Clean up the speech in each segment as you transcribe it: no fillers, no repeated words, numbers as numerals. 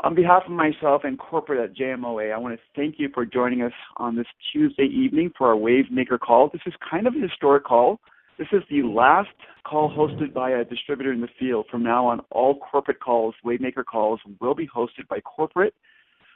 On behalf of myself and corporate at JMOA, I want to thank you for joining us on this Tuesday evening for our Wavemaker call. This is kind of a historic call. This is the last call hosted by a distributor in the field. From now on, all corporate calls, Wavemaker calls, will be hosted by corporate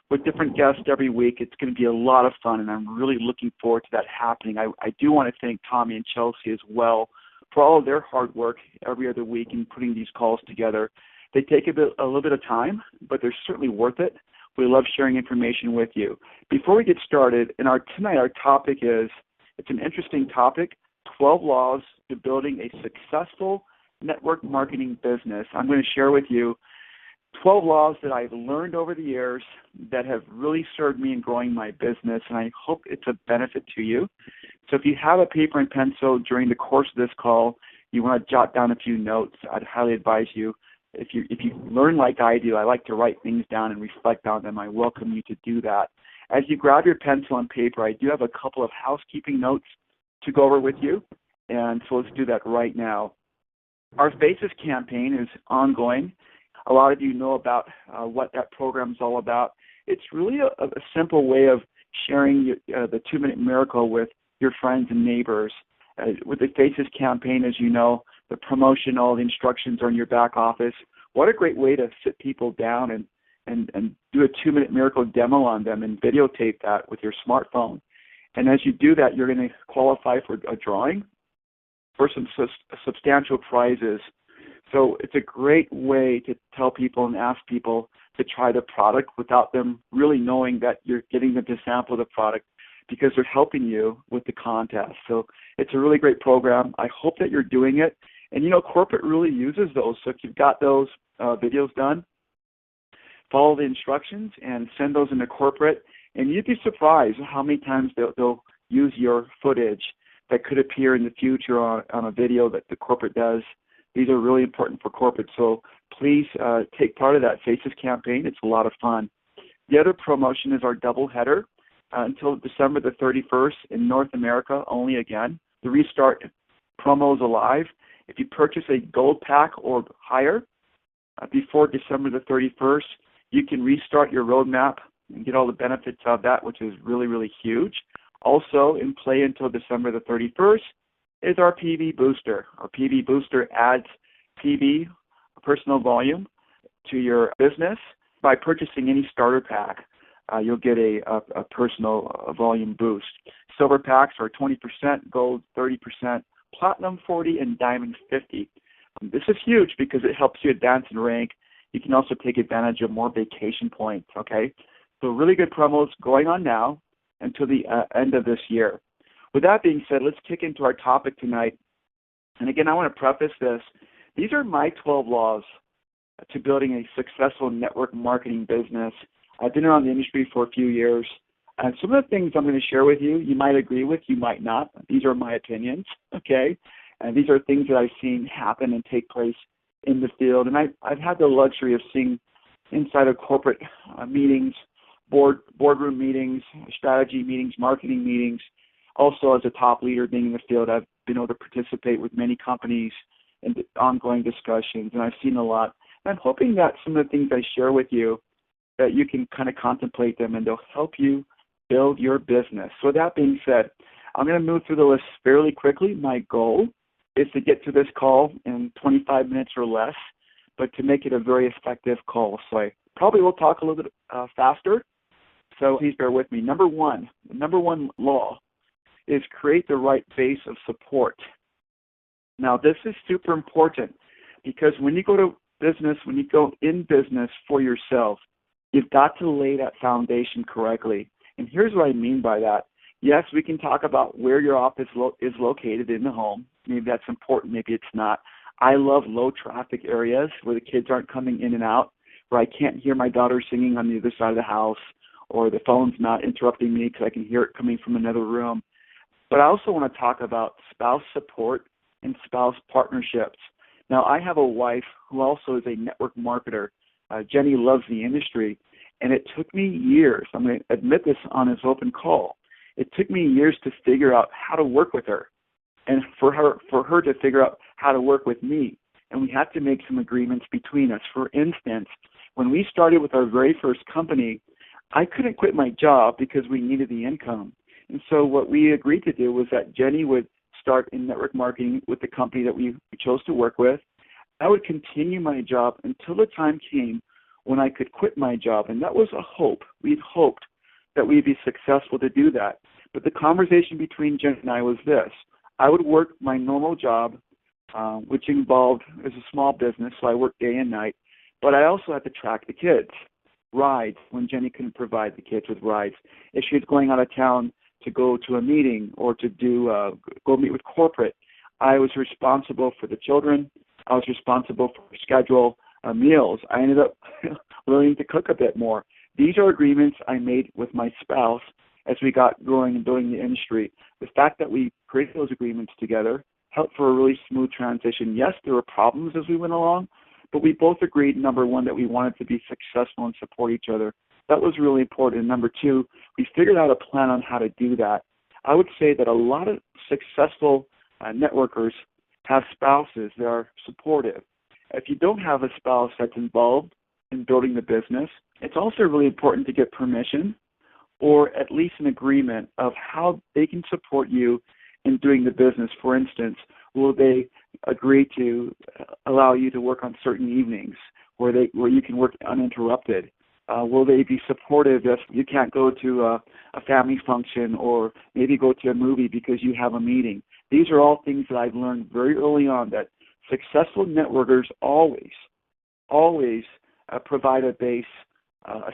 with different guests every week. It's going to be a lot of fun, and I'm really looking forward to that happening. I do want to thank Tommy and Chelsea as well for all of their hard work every other week in putting these calls together. They take a little bit of time, but they're certainly worth it. We love sharing information with you. Before we get started, tonight our topic is, it's an interesting topic, 12 laws to building a successful network marketing business. I'm going to share with you 12 laws that I've learned over the years that have really served me in growing my business, and I hope it's a benefit to you. So if you have a paper and pencil during the course of this call, you want to jot down a few notes, I'd highly advise you. If you learn like I do, I like to write things down and reflect on them. I welcome you to do that. As you grab your pencil and paper, I do have a couple of housekeeping notes to go over with you, and so let's do that right now. Our Faces campaign is ongoing. A lot of you know about what that program is all about. It's really a simple way of sharing the 2-minute miracle with your friends and neighbors. With the Faces campaign, as you know, the promotion, all the instructions are in your back office. What a great way to sit people down and do a 2-minute miracle demo on them and videotape that with your smartphone. And as you do that, you're going to qualify for a drawing for some substantial prizes. So it's a great way to tell people and ask people to try the product without them really knowing that you're getting them to sample the product, because they're helping you with the contest. So it's a really great program. I hope that you're doing it. And, corporate really uses those. So if you've got those videos done, follow the instructions and send those into corporate. And you'd be surprised how many times they'll use your footage that could appear in the future on a video that the corporate does. These are really important for corporate. So please take part of that Faces campaign. It's a lot of fun. The other promotion is our doubleheader until December the 31st in North America only again. The Restart promo is alive. If you purchase a gold pack or higher before December the 31st, you can restart your roadmap and get all the benefits of that, which is really, really huge. Also in play until December the 31st is our PV Booster. Our PV Booster adds PV, personal volume, to your business. By purchasing any starter pack, you'll get a personal volume boost. Silver packs are 20%, gold 30%, platinum 40%, and diamond 50%. This is huge because it helps you advance in rank. You can also take advantage of more vacation points, okay? So really good promos going on now until the end of this year. With that being said, let's kick into our topic tonight. And again, I want to preface this. These are my 12 laws to building a successful network marketing business. I've been around the industry for a few years. And some of the things I'm going to share with you, you might agree with, you might not. These are my opinions, okay? And these are things that I've seen happen and take place in the field. And I've had the luxury of seeing inside of corporate meetings, boardroom meetings, strategy meetings, marketing meetings. Also, as a top leader being in the field, I've been able to participate with many companies in ongoing discussions, and I've seen a lot. And I'm hoping that some of the things I share with you, that you can kind of contemplate them and they'll help you build your business. So with that being said, I'm going to move through the list fairly quickly. My goal is to get to this call in 25 minutes or less, but to make it a very effective call. So I probably will talk a little bit faster, so please bear with me. Number one, the number one law is create the right base of support. Now, this is super important because when you go to business, when you go in business for yourself, you've got to lay that foundation correctly. And here's what I mean by that. Yes, we can talk about where your office is located in the home. Maybe that's important, maybe it's not. I love low traffic areas where the kids aren't coming in and out, where I can't hear my daughter singing on the other side of the house, or the phone's not interrupting me because I can hear it coming from another room. But I also want to talk about spouse support and spouse partnerships. Now, I have a wife who also is a network marketer. Jenny loves the industry, and it took me years. I'm going to admit this on this open call. It took me years to figure out how to work with her, and for her to figure out how to work with me. And we had to make some agreements between us. For instance, When we started with our very first company, I couldn't quit my job because we needed the income. And so what we agreed to do was that Jenny would start in network marketing with the company that we chose to work with. I would continue my job until the time came when I could quit my job, and that was a hope. We'd hoped that we'd be successful to do that. But the conversation between Jen and I was this. I would work my normal job, which involved as a small business, so I worked day and night, but I also had to track the kids, rides, when Jenny couldn't provide the kids with rides. If she was going out of town to go to a meeting or to go meet with corporate, I was responsible for the children. I was responsible for schedule meals. I ended up learning to cook a bit more. These are agreements I made with my spouse as we got growing and building the industry. The fact that we created those agreements together helped for a really smooth transition. Yes, there were problems as we went along, but we both agreed, number one, that we wanted to be successful and support each other. That was really important. And number two, we figured out a plan on how to do that. I would say that a lot of successful networkers have spouses that are supportive. If you don't have a spouse that's involved in building the business, it's also really important to get permission or at least an agreement of how they can support you in doing the business. For instance, will they agree to allow you to work on certain evenings where you can work uninterrupted? Will they be supportive if you can't go to a family function or maybe go to a movie because you have a meeting? These are all things that I've learned very early on, that successful networkers always provide a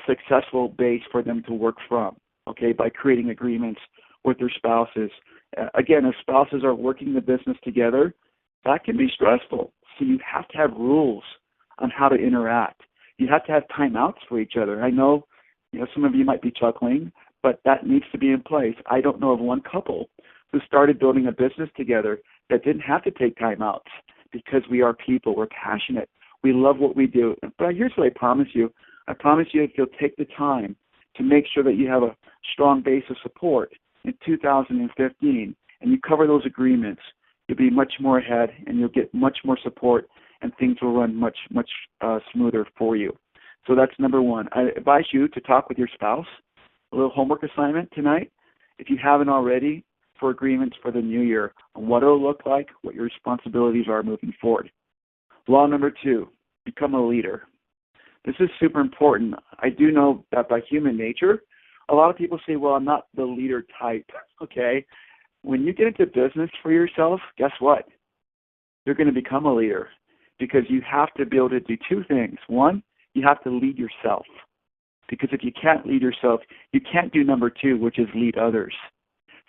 successful base for them to work from, okay, by creating agreements with their spouses. Again, if spouses are working the business together, that can be stressful. So you have to have rules on how to interact. You have to have timeouts for each other. I know, some of you might be chuckling, but that needs to be in place. I don't know of one couple who started building a business together that didn't have to take timeouts, because we are people. We're passionate. We love what we do. But here's what I promise you. I promise you, if you'll take the time to make sure that you have a strong base of support in 2015 and you cover those agreements, you'll be much more ahead and you'll get much more support, and things will run much smoother for you. So that's number one. I advise you to talk with your spouse. A little homework assignment tonight, if you haven't already, for agreements for the new year on what it'll look like, what your responsibilities are moving forward. Law number two, become a leader. This is super important. I do know that by human nature, a lot of people say, well, I'm not the leader type, okay? When you get into business for yourself, guess what? You're going to become a leader, because you have to be able to do two things. One, you have to lead yourself, because if you can't lead yourself, you can't do number two, which is lead others.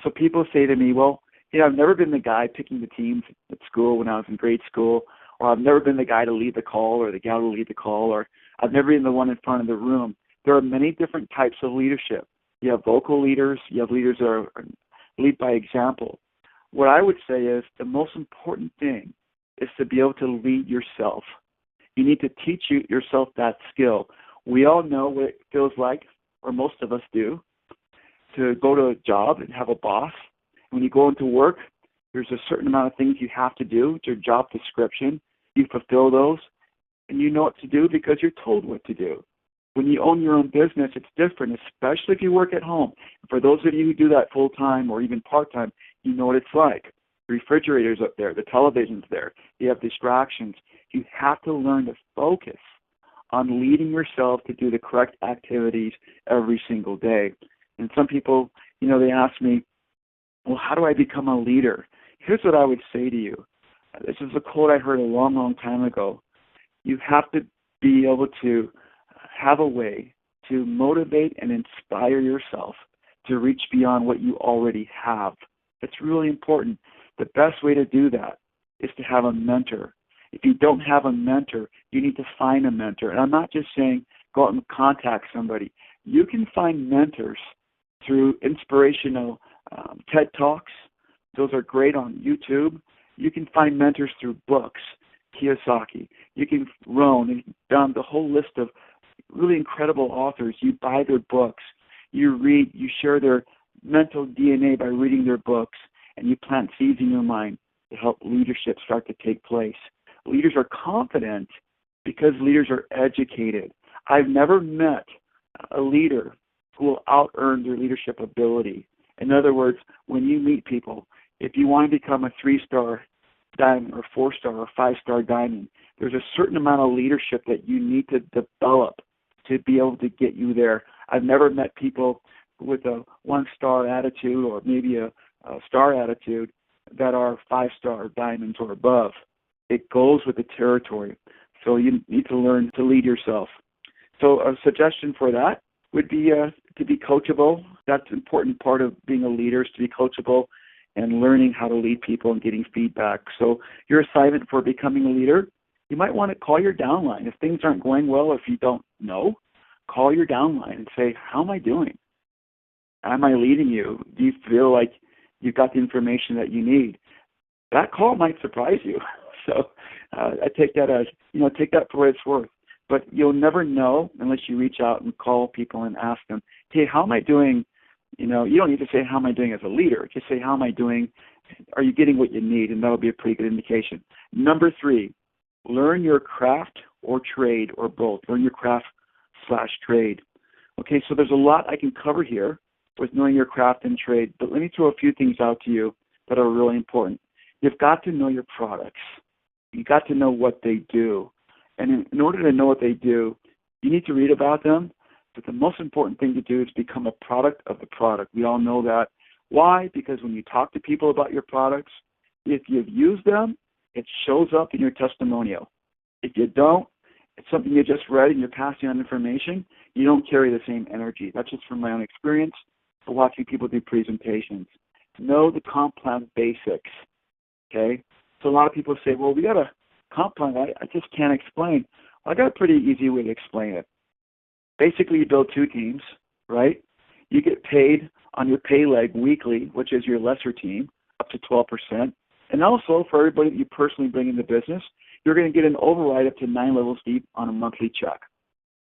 So people say to me, well, I've never been the guy picking the teams at school when I was in grade school, or I've never been the guy to lead the call or the gal to lead the call, or I've never been the one in front of the room. There are many different types of leadership. You have vocal leaders. You have leaders that are lead by example. What I would say is the most important thing is to be able to lead yourself. You need to teach yourself that skill. We all know what it feels like, or most of us do, to go to a job and have a boss. When you go into work, there's a certain amount of things you have to do. It's your job description. You fulfill those, and you know what to do because you're told what to do. When you own your own business, it's different, especially if you work at home. For those of you who do that full-time or even part-time, you know what it's like. The refrigerator's up there. The television's there. You have distractions. You have to learn to focus on leading yourself to do the correct activities every single day. And some people, they ask me, well, how do I become a leader? Here's what I would say to you. This is a quote I heard a long, long time ago. You have to be able to have a way to motivate and inspire yourself to reach beyond what you already have. It's really important. The best way to do that is to have a mentor. If you don't have a mentor, you need to find a mentor. And I'm not just saying go out and contact somebody. You can find mentors through inspirational TED Talks. Those are great on YouTube. You can find mentors through books, Kiyosaki. You can Rohn, down the whole list of really incredible authors. You buy their books. You read, you share their mental DNA by reading their books, and you plant seeds in your mind to help leadership start to take place. Leaders are confident because leaders are educated. I've never met a leader who will out-earn their leadership ability. In other words, when you meet people, if you want to become a 3-star diamond or 4-star or 5-star diamond, there's a certain amount of leadership that you need to develop to be able to get you there. I've never met people with a 1-star attitude or maybe a star attitude that are 5-star diamonds or above. It goes with the territory. So you need to learn to lead yourself. So a suggestion for that would be to be coachable. That's an important part of being a leader, is to be coachable and learning how to lead people and getting feedback. So your assignment for becoming a leader, you might want to call your downline. If things aren't going well, or if you don't know, call your downline and say, how am I doing? Am I leading you? Do you feel like you've got the information that you need? That call might surprise you. So I take that as, take that for what it's worth. But you'll never know unless you reach out and call people and ask them, hey, how am I doing? You don't need to say, how am I doing as a leader? Just say, how am I doing? Are you getting what you need? And that'll be a pretty good indication. Number 3, learn your craft or trade or both. Learn your craft/trade. Okay, so there's a lot I can cover here with knowing your craft and trade, but let me throw a few things out to you that are really important. You've got to know your products. You've got to know what they do. And in order to know what they do, you need to read about them. But the most important thing to do is become a product of the product. We all know that. Why? Because when you talk to people about your products, if you've used them, it shows up in your testimonial. If you don't, it's something you just read and you're passing on information, you don't carry the same energy. That's just from my own experience for watching people do presentations. Know the comp plan basics, okay? So a lot of people say, well, we got a comp plan I just can't explain. Well, I got a pretty easy way to explain it. Basically, you build 2 teams, right? You get paid on your pay leg weekly, which is your lesser team, up to 12%. And also, for everybody that you personally bring in the business, you're going to get an override up to 9 levels deep on a monthly check.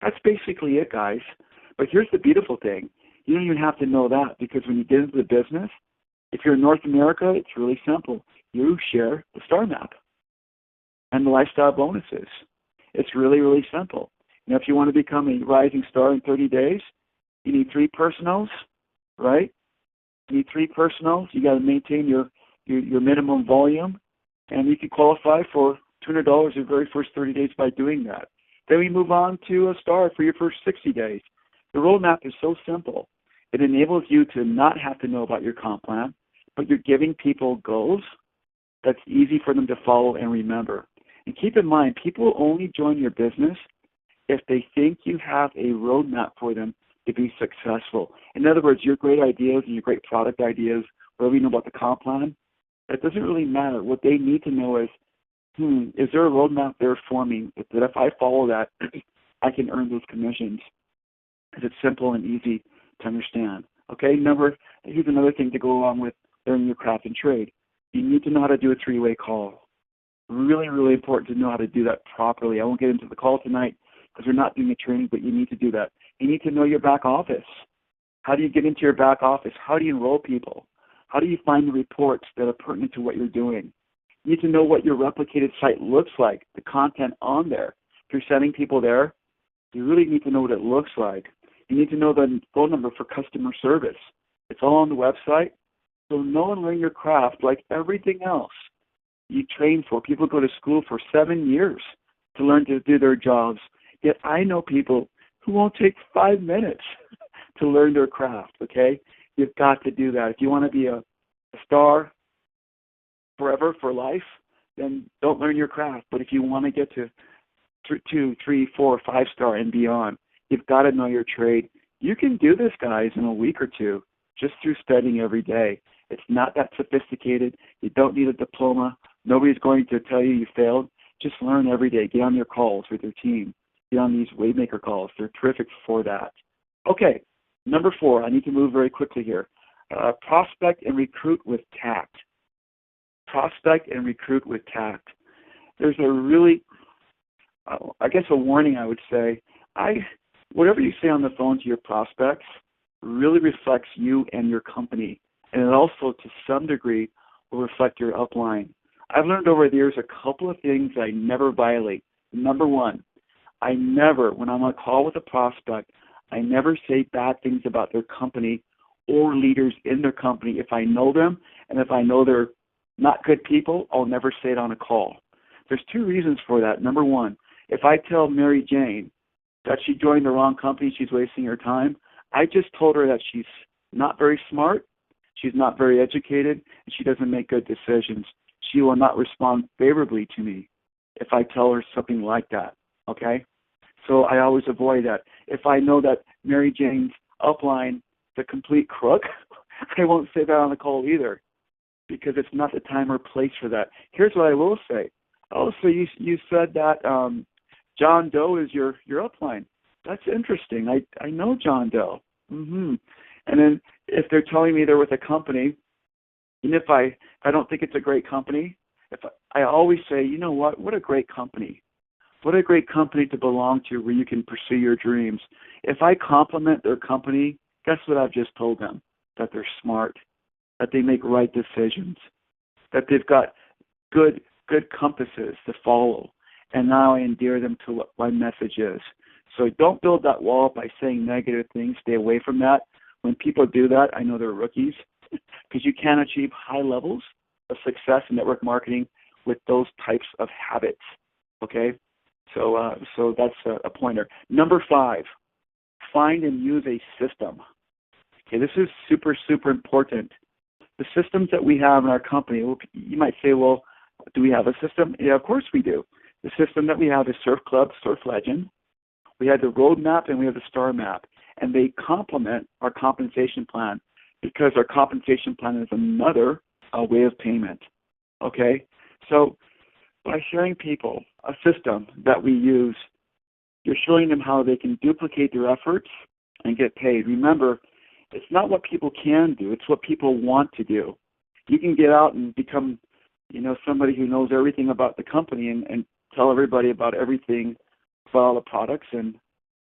That's basically it, guys. But here's the beautiful thing. You don't even have to know that, because when you get into the business, if you're in North America, it's really simple. You share the star map and the lifestyle bonuses. It's really, really simple. If you want to become a rising star in 30 days, you need 3 personals, right? You need 3 personals. You got to maintain your minimum volume, and you can qualify for $200 your very first 30 days by doing that. Then we move on to a star for your first 60 days. The roadmap is so simple. It enables you to not have to know about your comp plan, but you're giving people goals that's easy for them to follow and remember. And keep in mind, people only join your business if they think you have a roadmap for them to be successful. In other words, your great ideas and your great product ideas, whatever you know about the comp plan, that doesn't really matter. What they need to know is, is there a roadmap there for me that if I follow that, I can earn those commissions? Because it's simple and easy to understand. Okay, here's another thing to go along with learning your craft and trade. You need to know how to do a 3-way call. Really, really important to know how to do that properly. I won't get into the call tonight because we're not doing a training, but you need to do that. You need to know your back office. How do you get into your back office? How do you enroll people? How do you find the reports that are pertinent to what you're doing? You need to know what your replicated site looks like, the content on there. If you're sending people there, you really need to know what it looks like. You need to know the phone number for customer service. It's all on the website. So know and learn your craft like everything else you train for. People go to school for 7 years to learn to do their jobs. Yet I know people who won't take 5 minutes to learn their craft, okay? You've got to do that. If you want to be a star forever, for life, then don't learn your craft. But if you want to get to 2, 3, 4, 5-star and beyond, you've got to know your trade. You can do this, guys, in a week or 2 just through studying every day. It's not that sophisticated. You don't need a diploma. Nobody's going to tell you failed. Just learn every day. Get on your calls with your team. Get on these Wavemaker calls. They're terrific for that. Okay, number 4. I need to move very quickly here. Prospect and recruit with tact. Prospect and recruit with tact. There's a really, a warning I would say. Whatever you say on the phone to your prospects really reflects you and your company. And it also, to some degree, will reflect your upline. I've learned over the years a couple of things I never violate. Number 1, I never, when I'm on a call with a prospect, I never say bad things about their company or leaders in their company if I know them, and if I know they're not good people, I'll never say it on a call. There's two reasons for that. Number one, if I tell Mary Jane that she joined the wrong company, she's wasting her time, I just told her that she's not very smart, she's not very educated, and she doesn't make good decisions. She will not respond favorably to me if I tell her something like that, okay? So I always avoid that. If I know that Mary Jane's upline is a complete crook, I won't say that on the call either, because it's not the time or place for that. Here's what I will say. Also, you said that John Doe is your upline. That's interesting. I know John Doe. And then if they're telling me they're with a company, and if I don't think it's a great company, I always say, you know what a great company. What a great company to belong to where you can pursue your dreams. If I compliment their company, guess what I've just told them? That they're smart, that they make right decisions, that they've got good compasses to follow. And now I endear them to what my message is. So don't build that wall by saying negative things. Stay away from that. When people do that, I know they're rookies, because you can't achieve high levels of success in network marketing with those types of habits, okay? So that's a pointer. Number 5, find and use a system. Okay, this is super, super important. The systems that we have in our company, you might say, well, do we have a system? Yeah, of course we do. The system that we have is Surf Club, Surf Legend. We have the roadmap and we have the star map, and they complement our compensation plan, because our compensation plan is another way of payment. Okay, so by showing people a system that we use, you're showing them how they can duplicate their efforts and get paid. Remember, it's not what people can do, it's what people want to do. You can get out and become, somebody who knows everything about the company and tell everybody about everything, about all the products and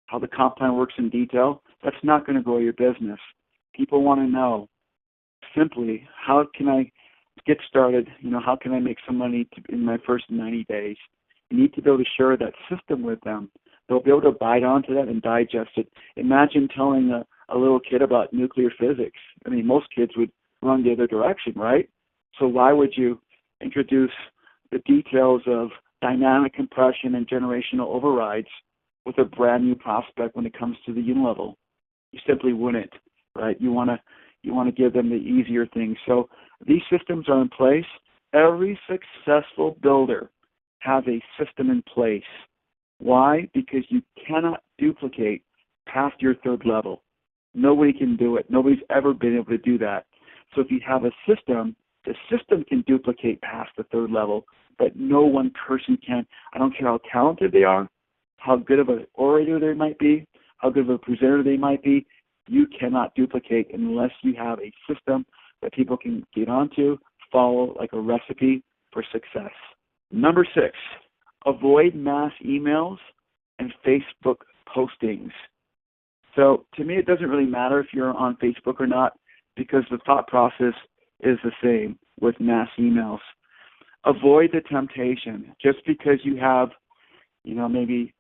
how the comp plan works in detail. That's not going to grow your business. People want to know simply, how can I get started? How can I make some money in my first 90 days? You need to be able to share that system with them. They'll be able to bite onto that and digest it. Imagine telling a little kid about nuclear physics. I mean, most kids would run the other direction, right? So why would you introduce the details of dynamic compression and generational overrides with a brand new prospect when it comes to the unilevel? You simply wouldn't, right? You want to give them the easier things. So these systems are in place. Every successful builder has a system in place. Why? Because you cannot duplicate past your third level. Nobody can do it. Nobody's ever been able to do that. So if you have a system, the system can duplicate past the third level, but no one person can. I don't care how talented they are, how good of an orator they might be, how good of a presenter they might be. You cannot duplicate unless you have a system that people can get onto, follow, like a recipe for success. Number 6, avoid mass emails and Facebook postings. So to me, it doesn't really matter if you're on Facebook or not, because the thought process is the same with mass emails. Avoid the temptation. Just because you have, maybe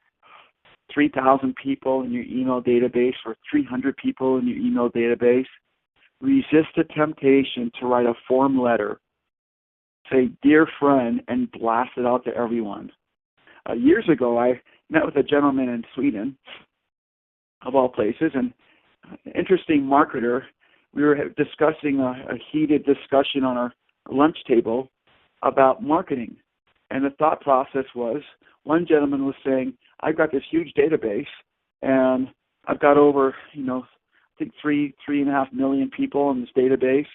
3,000 people in your email database or 300 people in your email database, resist the temptation to write a form letter, say, "Dear friend," and blast it out to everyone. Years ago, I met with a gentleman in Sweden, of all places, and an interesting marketer. We were discussing a heated discussion on our lunch table about marketing. And the thought process was, one gentleman was saying, I've got this huge database, and I've got over, I think 3.5 million people in this database,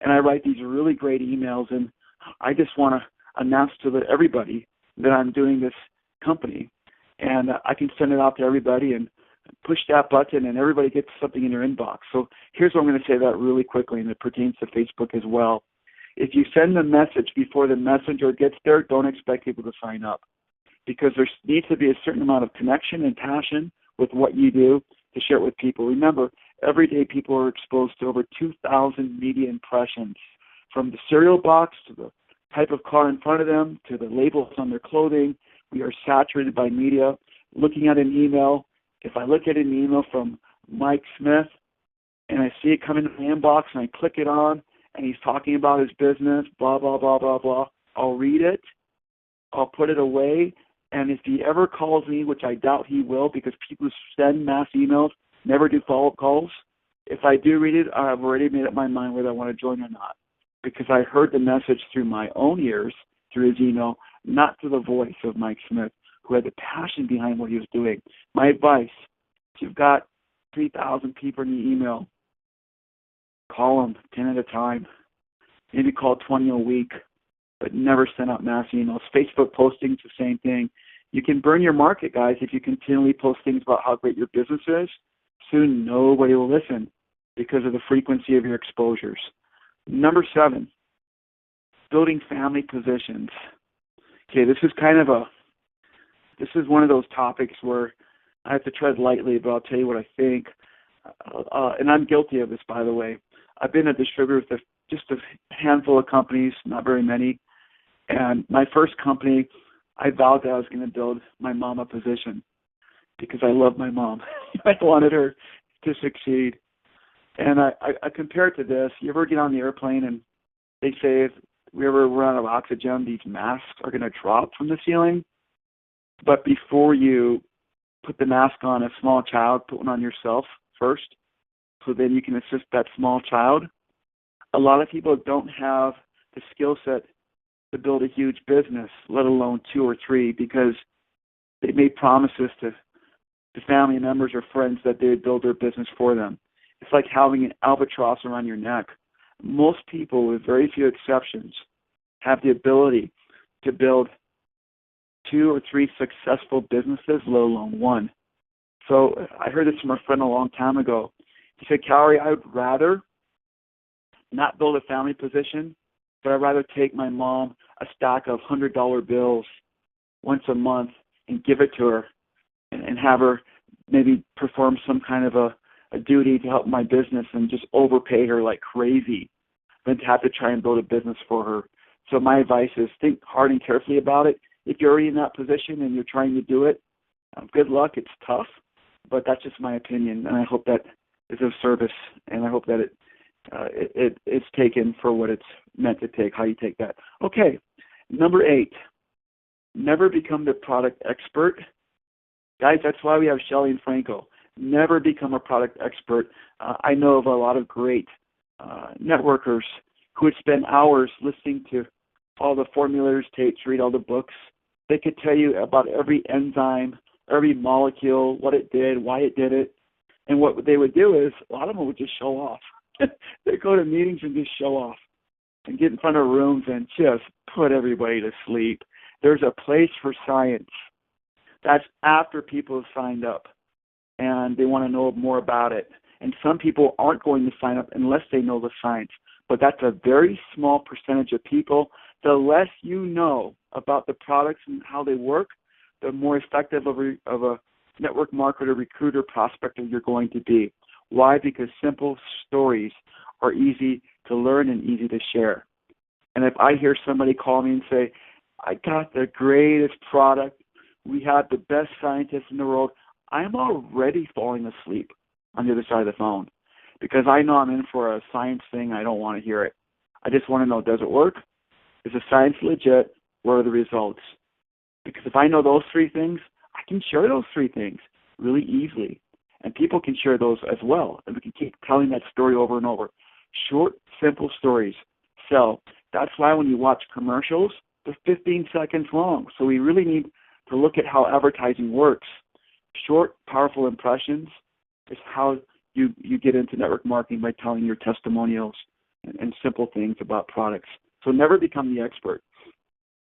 and I write these really great emails, and I just want to announce to everybody that I'm doing this company, and I can send it out to everybody and push that button, and everybody gets something in their inbox. So here's what I'm going to say that really quickly, and it pertains to Facebook as well. If you send the message before the messenger gets there, don't expect people to sign up, because there needs to be a certain amount of connection and passion with what you do to share it with people. Remember, every day people are exposed to over 2,000 media impressions, from the cereal box to the type of car in front of them to the labels on their clothing. We are saturated by media. looking at an email. If I look at an email from Mike Smith and I see it come into my inbox and I click it on and he's talking about his business, blah, blah, blah, blah, blah, I'll read it. I'll put it away. And if he ever calls me, which I doubt he will because people who send mass emails never do follow-up calls, if I do read it, I've already made up my mind whether I want to join or not because I heard the message through my own ears, through his email, not through the voice of Mike Smith, who had the passion behind what he was doing. My advice, if you've got 3,000 people in your email, call them 10 at a time. Maybe call 20 a week, but never send out mass emails. Facebook postings, the same thing. You can burn your market, guys, if you continually post things about how great your business is. Soon nobody will listen because of the frequency of your exposures. Number 7, building family positions. Okay, this is one of those topics where I have to tread lightly, but I'll tell you what I think. And I'm guilty of this, by the way. I've been a distributor with just a handful of companies, not very many. And my first company, I vowed that I was going to build my mom a position because I love my mom. I wanted her to succeed. And I compare it to this. You ever get on the airplane and they say if we ever run out of oxygen, these masks are going to drop from the ceiling? But before you put the mask on a small child, put one on yourself first so then you can assist that small child. A lot of people don't have the skill set to build a huge business, let alone 2 or 3, because they made promises to family members or friends that they would build their business for them. It's like having an albatross around your neck. Most people, with very few exceptions, have the ability to build 2 or 3 successful businesses, let alone 1. So I heard this from a friend a long time ago. He said, Calorie, I would rather not build a family position, but I'd rather take my mom a stack of $100 bills once a month and give it to her and have her maybe perform some kind of a duty to help my business and just overpay her like crazy than to have to try and build a business for her. So my advice is think hard and carefully about it. If you're already in that position and you're trying to do it, good luck. It's tough, but that's just my opinion, and I hope that is of service, and I hope that it's taken for what it's meant to take, how you take that. Okay, number 8, never become the product expert. Guys, that's why we have Shelley and Franco. Never become a product expert. I know of a lot of great networkers who would spend hours listening to all the formulators tapes, read all the books. They could tell you about every enzyme, every molecule, what it did, why it did it. And what they would do is a lot of them would just show off. They'd go to meetings and just show off and get in front of rooms and just put everybody to sleep. There's a place for science. That's after people have signed up and they want to know more about it. And some people aren't going to sign up unless they know the science. But that's a very small percentage of people. The less you know about the products and how they work, the more effective of a network marketer, recruiter, prospector you're going to be. Why? Because simple stories are easy to learn and easy to share. And if I hear somebody call me and say, I got the greatest product, we have the best scientists in the world, I'm already falling asleep on the other side of the phone because I know I'm in for a science thing. I don't want to hear it. I just want to know, does it work? Is the science legit? What are the results? Because if I know those 3 things, I can share those 3 things really easily. And people can share those as well. And we can keep telling that story over and over. Short, simple stories sell. That's why when you watch commercials, they're 15 seconds long. So we really need to look at how advertising works. Short, powerful impressions is how you get into network marketing by telling your testimonials and simple things about products. So never become the expert.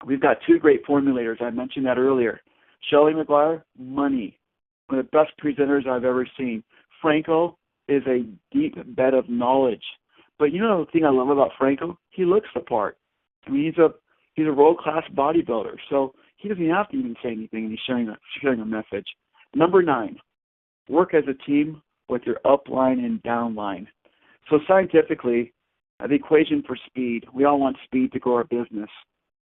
We've got 2 great formulators. I mentioned that earlier. Shelley McGuire, money. One of the best presenters I've ever seen. Franco is a deep bed of knowledge. But you know the thing I love about Franco? He looks the part. I mean, he's a world-class bodybuilder. So he doesn't have to even say anything, and he's sharing a message. Number 9, work as a team with your upline and downline. So scientifically, the equation for speed, we all want speed to grow our business,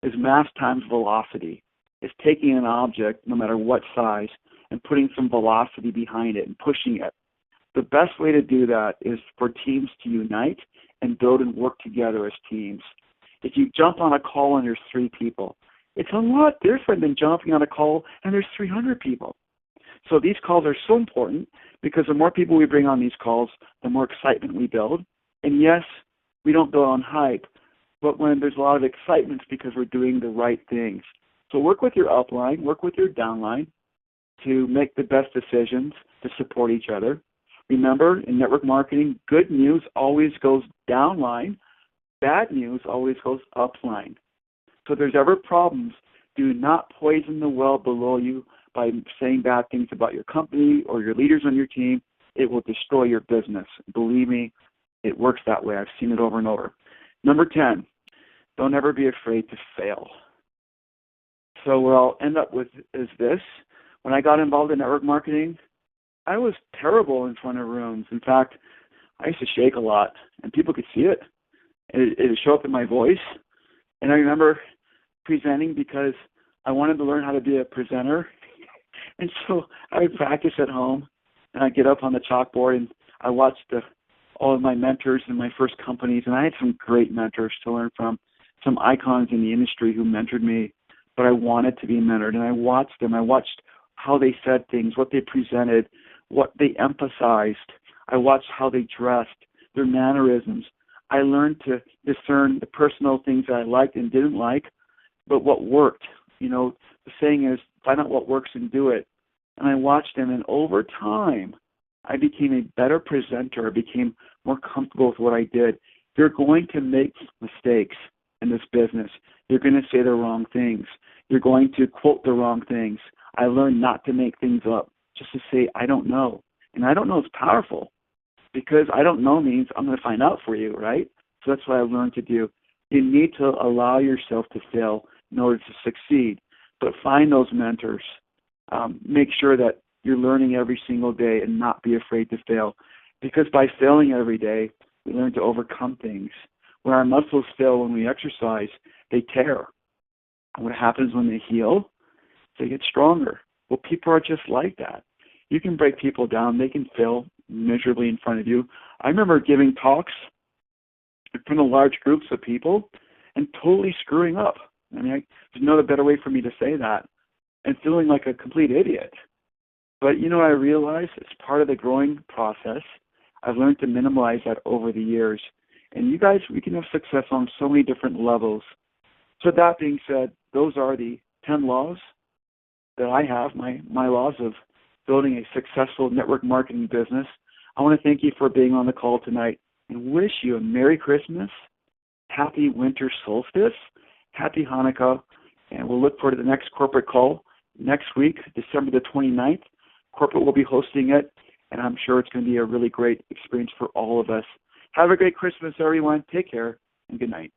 is mass times velocity. It's taking an object, no matter what size, and putting some velocity behind it and pushing it. The best way to do that is for teams to unite and build and work together as teams. If you jump on a call and there's 3 people, it's a lot different than jumping on a call and there's 300 people. So these calls are so important because the more people we bring on these calls, the more excitement we build. And yes, we don't build on hype, but when there's a lot of excitement, it's because we're doing the right things. So work with your upline, work with your downline to make the best decisions to support each other. Remember, in network marketing, good news always goes downline, bad news always goes upline. So if there's ever problems, do not poison the well below you by saying bad things about your company or your leaders on your team. It will destroy your business. Believe me, it works that way. I've seen it over and over. Number 10, don't ever be afraid to fail. So what I'll end up with is this. When I got involved in network marketing, I was terrible in front of rooms. In fact, I used to shake a lot, and people could see it. It would show up in my voice. And I remember presenting because I wanted to learn how to be a presenter. And so I would practice at home, and I'd get up on the chalkboard, and I watched all of my mentors in my first companies, and I had some great mentors to learn from, some icons in the industry who mentored me, but I wanted to be mentored, and I watched them. I watched how they said things, what they presented, what they emphasized. I watched how they dressed, their mannerisms. I learned to discern the personal things that I liked and didn't like, but what worked. You know, the saying is, find out what works and do it. And I watched them, and over time, I became a better presenter. I became more comfortable with what I did. You're going to make mistakes in this business. You're going to say the wrong things. You're going to quote the wrong things. I learned not to make things up, just to say, I don't know. And I don't know is powerful because I don't know means I'm going to find out for you, right? So that's what I learned to do. You need to allow yourself to fail in order to succeed, but find those mentors. Make sure that you're learning every single day and not be afraid to fail, because by failing every day, we learn to overcome things. When our muscles fail when we exercise, they tear. And what happens when they heal? They get stronger. Well, people are just like that. You can break people down. They can fail miserably in front of you. I remember giving talks in front of large groups of people and totally screwing up. I mean, there's no better way for me to say that, and feeling like a complete idiot. But you know what I realized? It's part of the growing process. I've learned to minimize that over the years. And you guys, we can have success on so many different levels. So that being said, those are the 10 laws that I have, my laws of building a successful network marketing business. I want to thank you for being on the call tonight and wish you a Merry Christmas, Happy Winter Solstice, Happy Hanukkah, and we'll look forward to the next corporate call next week, December the 29th. Corporate will be hosting it, and I'm sure it's going to be a really great experience for all of us. Have a great Christmas, everyone. Take care, and good night.